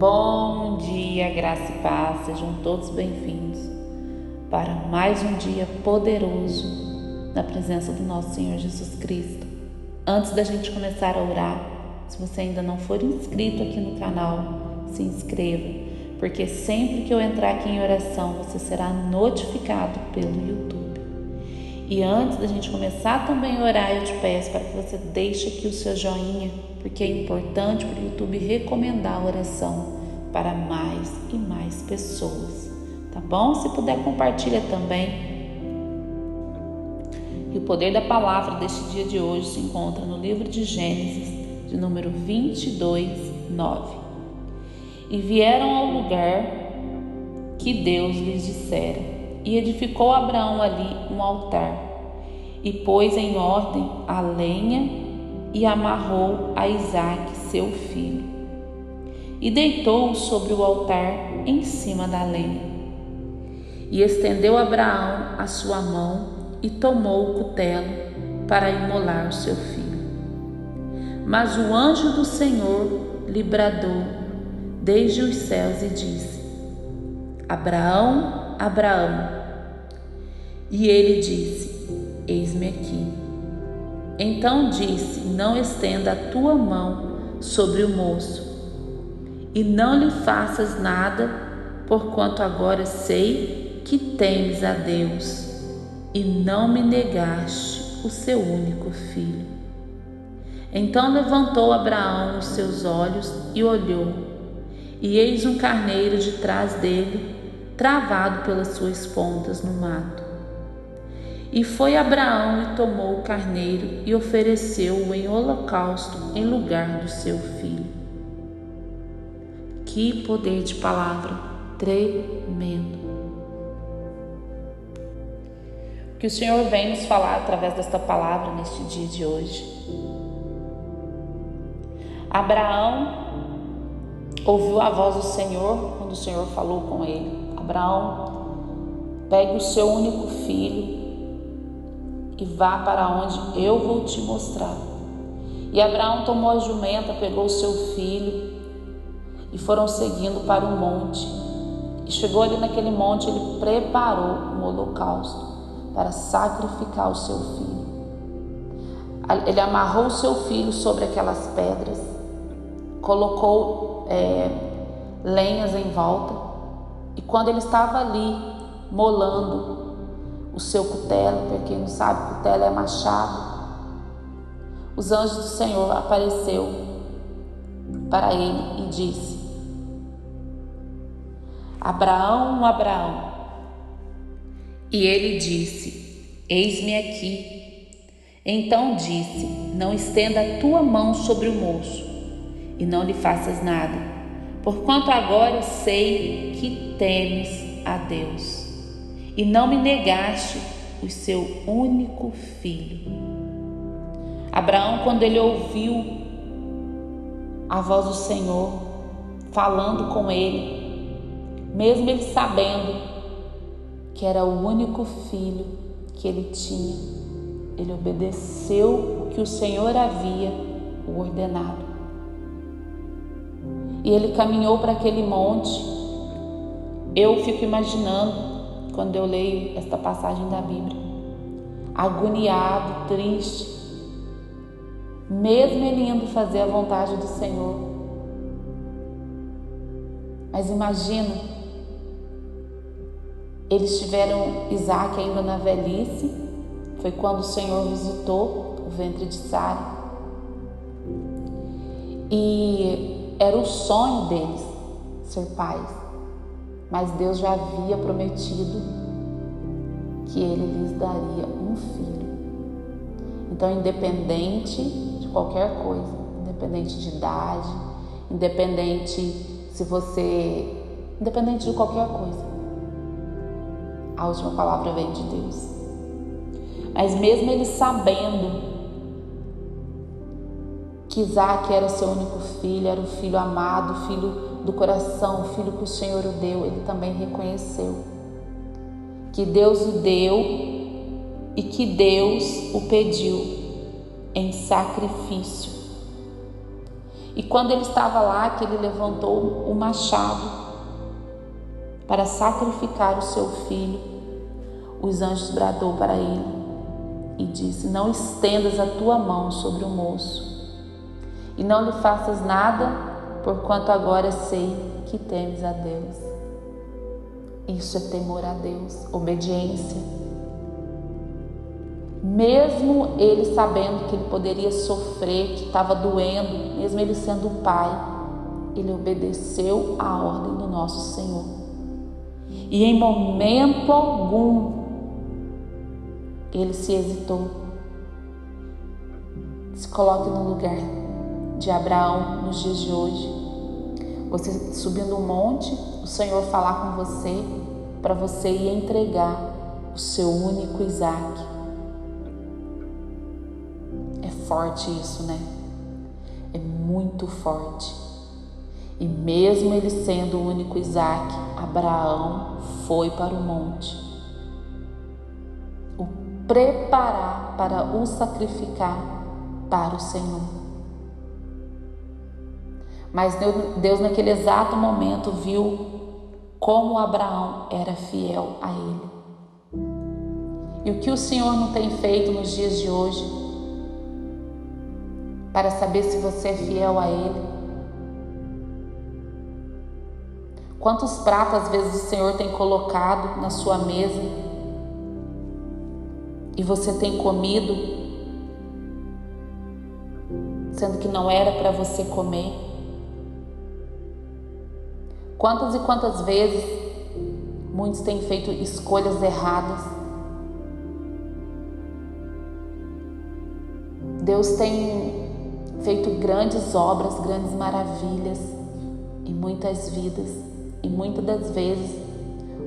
Bom dia, graça e paz, sejam todos bem-vindos para mais um dia poderoso na presença do nosso Senhor Jesus Cristo. Antes da gente começar a orar, se você ainda não for inscrito aqui no canal, se inscreva, porque sempre que eu entrar aqui em oração, você será notificado pelo YouTube. E antes da gente começar também a orar, eu te peço para que você deixe aqui o seu joinha, porque é importante para o YouTube recomendar a oração para mais e mais pessoas, tá bom? Se puder, compartilha também. E o poder da palavra deste dia de hoje se encontra no livro de Gênesis, de número 22, 9. E vieram ao lugar que Deus lhes dissera, e edificou Abraão ali um altar, e pôs em ordem a lenha, e amarrou a Isaque, seu filho, e deitou-o sobre o altar em cima da lenha. E estendeu Abraão a sua mão, e tomou o cutelo para imolar o seu filho. Mas o anjo do Senhor lhe bradou desde os céus e disse: Abraão, Abraão. E ele disse: Eis-me aqui. Então disse: Não estenda a tua mão sobre o moço, e não lhe faças nada, porquanto agora sei que temes a Deus, e não me negaste o seu único filho. Então levantou Abraão os seus olhos e olhou, e eis um carneiro de trás dele, travado pelas suas pontas no mato. E foi Abraão e tomou o carneiro e ofereceu-o em holocausto em lugar do seu filho. Que poder de palavra tremendo! Que o Senhor vem nos falar através desta palavra neste dia de hoje. Abraão ouviu a voz do Senhor quando o Senhor falou com ele: Abraão, pegue o seu único filho e vá para onde eu vou te mostrar. E Abraão tomou a jumenta, pegou o seu filho e foram seguindo para um monte. E chegou ali naquele monte, ele preparou um holocausto para sacrificar o seu filho. Ele amarrou o seu filho sobre aquelas pedras, colocou lenhas em volta, e quando ele estava ali molando o seu cutelo, para quem não sabe, cutelo é machado, os anjos do Senhor apareceu para ele e disse: Abraão, Abraão. E ele disse: Eis-me aqui. Então disse: Não estenda a tua mão sobre o moço, e não lhe faças nada, porquanto agora sei que temes a Deus, e não me negaste o seu único filho. Abraão, quando ele ouviu a voz do Senhor falando com ele, mesmo ele sabendo que era o único filho que ele tinha, ele obedeceu o que o Senhor havia ordenado. E ele caminhou para aquele monte. Eu fico imaginando, quando eu leio esta passagem da Bíblia, agoniado, triste, mesmo ele indo fazer a vontade do Senhor. Mas imagina, eles tiveram Isaque ainda na velhice, foi quando o Senhor visitou o ventre de Sara, e era o sonho deles ser pais. Mas Deus já havia prometido que Ele lhes daria um filho. Então, independente de qualquer coisa, independente de idade, independente de qualquer coisa, a última palavra vem de Deus. Mas mesmo ele sabendo que Isaque era seu único filho, era o filho amado, o filho do coração, o filho que o Senhor o deu, ele também reconheceu que Deus o deu e que Deus o pediu em sacrifício. E quando ele estava lá, que ele levantou o machado para sacrificar o seu filho, os anjos bradou para ele e disse: não estendas a tua mão sobre o moço e não lhe faças nada, porquanto agora sei que temes a Deus. Isso é temor a Deus, obediência. Mesmo ele sabendo que ele poderia sofrer, que estava doendo, mesmo ele sendo o pai, ele obedeceu à ordem do nosso Senhor. E em momento algum ele se hesitou. Se coloque no lugar de Abraão nos dias de hoje. Você subindo um monte, o Senhor falar com você, para você ir entregar o seu único Isaque. É forte isso, né? É muito forte. E mesmo ele sendo o único Isaque, Abraão foi para o monte, o preparar para o sacrificar para o Senhor. Mas Deus naquele exato momento viu como Abraão era fiel a Ele. E o que o Senhor não tem feito nos dias de hoje para saber se você é fiel a Ele? Quantos pratos às vezes o Senhor tem colocado na sua mesa e você tem comido, sendo que não era para você comer? Quantas e quantas vezes muitos têm feito escolhas erradas? Deus tem feito grandes obras, grandes maravilhas em muitas vidas, e muitas das vezes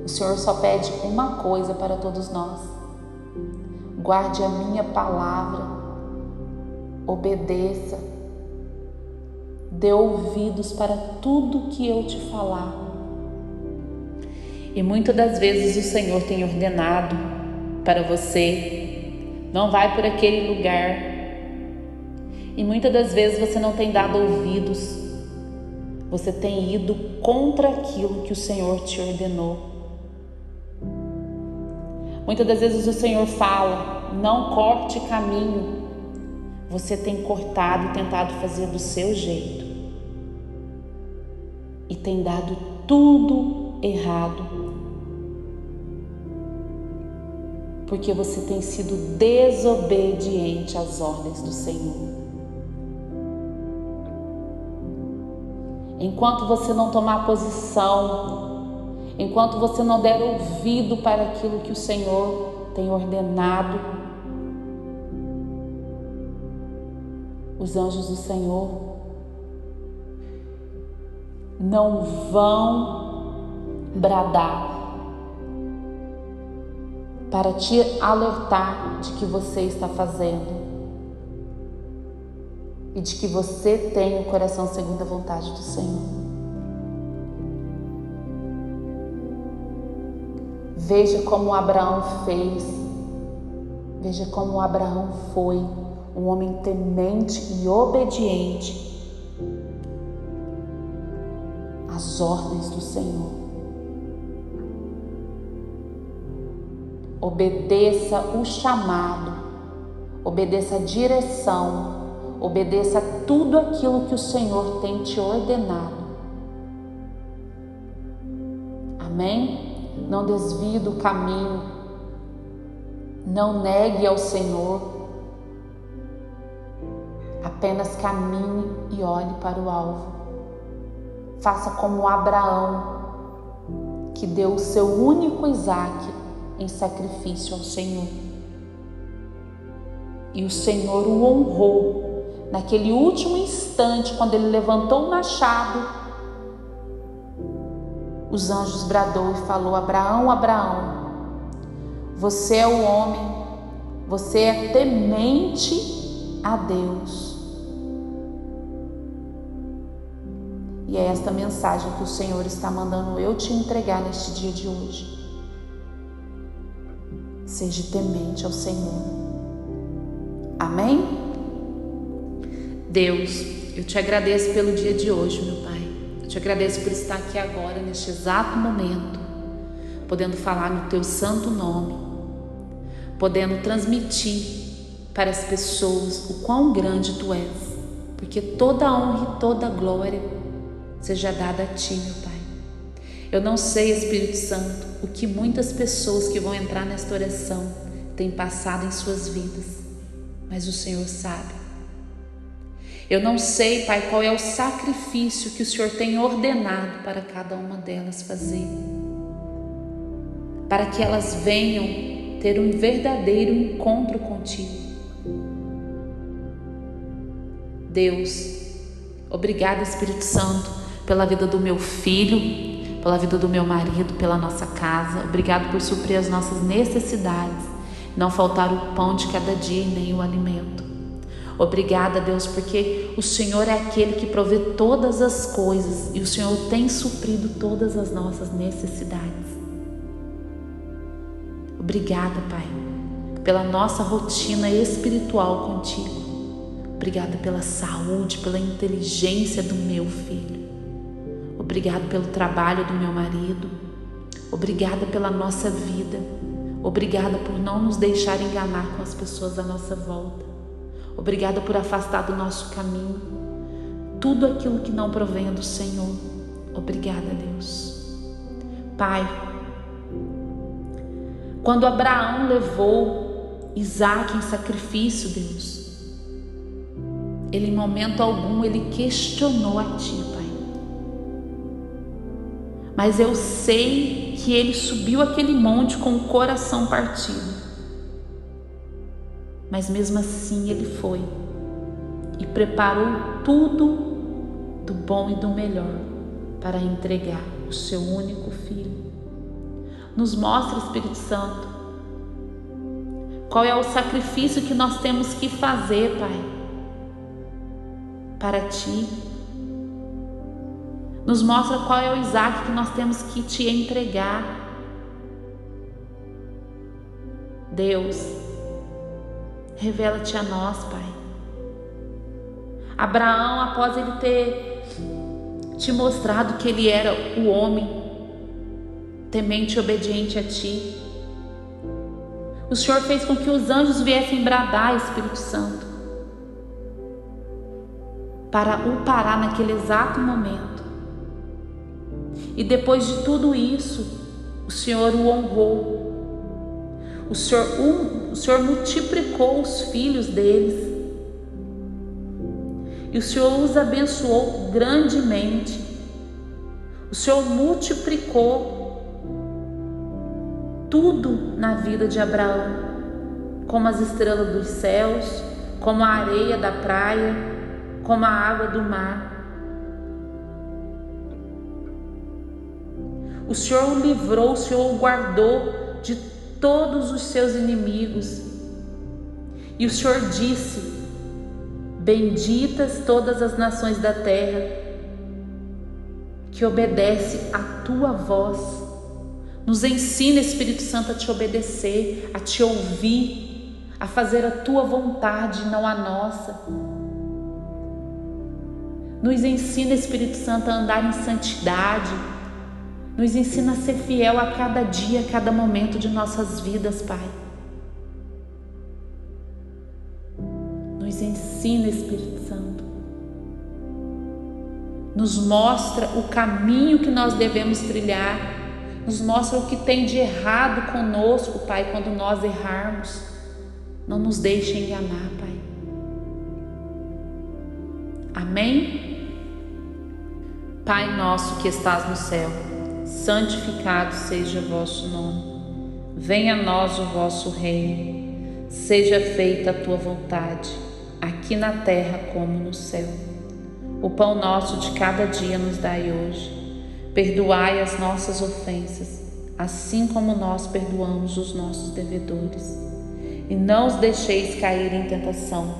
o Senhor só pede uma coisa para todos nós: guarde a minha palavra, obedeça, dê ouvidos para tudo que eu te falar. E muitas das vezes o Senhor tem ordenado para você: não vai por aquele lugar. E muitas das vezes você não tem dado ouvidos, você tem ido contra aquilo que o Senhor te ordenou. Muitas das vezes o Senhor fala: não corte caminho. Você tem cortado e tentado fazer do seu jeito. E tem dado tudo errado. Porque você tem sido desobediente às ordens do Senhor. Enquanto você não tomar posição, enquanto você não der ouvido para aquilo que o Senhor tem ordenado, os anjos do Senhor não vão bradar para te alertar de que você está fazendo e de que você tem o coração segundo a vontade do Senhor. Veja como Abraão fez, veja como Abraão foi um homem temente e obediente às ordens do Senhor. Obedeça o chamado, obedeça a direção, obedeça tudo aquilo que o Senhor tem te ordenado. Amém? Não desvie do caminho, não negue ao Senhor, apenas caminhe e olhe para o alvo. Faça como Abraão, que deu o seu único Isaque em sacrifício ao Senhor. E o Senhor o honrou. Naquele último instante, quando ele levantou o machado, os anjos bradou e falou: Abraão, Abraão, você é o homem, você é temente a Deus. E é esta mensagem que o Senhor está mandando eu te entregar neste dia de hoje. Seja temente ao Senhor. Amém? Deus, Eu te agradeço pelo dia de hoje, meu Pai. Eu te agradeço por estar aqui agora, neste exato momento, podendo falar no teu santo nome, podendo transmitir para as pessoas o quão grande tu és, porque toda a honra e toda a glória seja dada a ti, meu Pai. Eu não sei, Espírito Santo, o que muitas pessoas que vão entrar nesta oração têm passado em suas vidas, mas o Senhor sabe. Eu não sei, Pai, qual é o sacrifício que o Senhor tem ordenado para cada uma delas fazer, para que elas venham ter um verdadeiro encontro contigo. Deus, obrigada, Espírito Santo, pela vida do meu filho, pela vida do meu marido, pela nossa casa. Obrigado por suprir as nossas necessidades, não faltar o pão de cada dia e nem o alimento. Obrigada, Deus, porque o Senhor é aquele que provê todas as coisas e o Senhor tem suprido todas as nossas necessidades. Obrigada, Pai, pela nossa rotina espiritual contigo. Obrigada pela saúde, pela inteligência do meu filho. Obrigada pelo trabalho do meu marido. Obrigada pela nossa vida. Obrigada por não nos deixar enganar com as pessoas à nossa volta. Obrigada por afastar do nosso caminho tudo aquilo que não provém do Senhor. Obrigada, Deus. Pai, quando Abraão levou Isaque em sacrifício, Deus, ele em momento algum ele questionou a Ti, Pai. Mas eu sei que ele subiu aquele monte com o coração partido. Mas mesmo assim ele foi e preparou tudo do bom e do melhor para entregar o seu único filho. Nos mostra, Espírito Santo, qual é o sacrifício que nós temos que fazer, Pai, para Ti. Nos mostra qual é o Isaque que nós temos que Te entregar. Deus, revela-te a nós, Pai. Abraão, após ele ter te mostrado que ele era o homem temente e obediente a Ti, o Senhor fez com que os anjos viessem bradar, Espírito Santo, para o parar naquele exato momento. E depois de tudo isso, o Senhor o honrou. O Senhor multiplicou os filhos deles. E o Senhor os abençoou grandemente. O Senhor multiplicou tudo na vida de Abraão, como as estrelas dos céus, como a areia da praia, como a água do mar. O Senhor o livrou, o Senhor o guardou de todos os seus inimigos. E o Senhor disse: benditas todas as nações da terra, que obedece à tua voz. Nos ensina, Espírito Santo, a te obedecer, a te ouvir, a fazer a tua vontade, não a nossa. Nos ensina, Espírito Santo, a andar em santidade. Nos ensina a ser fiel a cada dia, a cada momento de nossas vidas, Pai. Nos ensina, Espírito Santo. Nos mostra o caminho que nós devemos trilhar. Nos mostra o que tem de errado conosco, Pai, quando nós errarmos. Não nos deixe enganar, Pai. Amém? Pai nosso que estás no céu, santificado seja o vosso nome. Venha a nós o vosso reino. Seja feita a tua vontade, aqui na terra como no céu. O pão nosso de cada dia nos dai hoje. Perdoai as nossas ofensas, assim como nós perdoamos os nossos devedores. E não os deixeis cair em tentação,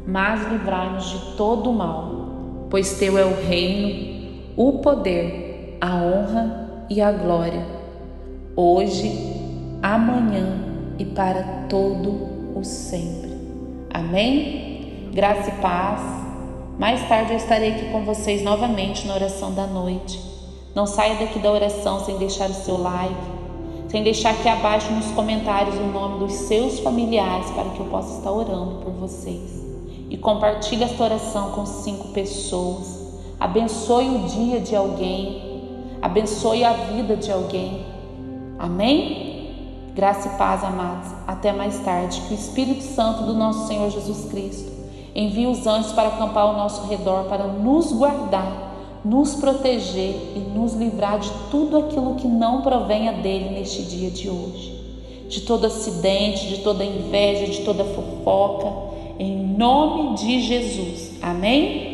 mas livrai-nos de todo o mal. Pois teu é o reino, o poder, a honra e a glória, hoje, amanhã e para todo o sempre. Amém? Graça e paz. Mais tarde eu estarei aqui com vocês novamente na oração da noite. Não saia daqui da oração sem deixar o seu like, sem deixar aqui abaixo nos comentários o nome dos seus familiares para que eu possa estar orando por vocês. E compartilhe esta oração com 5 pessoas. Abençoe o dia de alguém, abençoe a vida de alguém. Amém? Graça e paz, amados. Até mais tarde. Que o Espírito Santo do nosso Senhor Jesus Cristo envie os anjos para acampar ao nosso redor, para nos guardar, nos proteger e nos livrar de tudo aquilo que não provenha dele neste dia de hoje. De todo acidente, de toda inveja, de toda fofoca. Em nome de Jesus. Amém?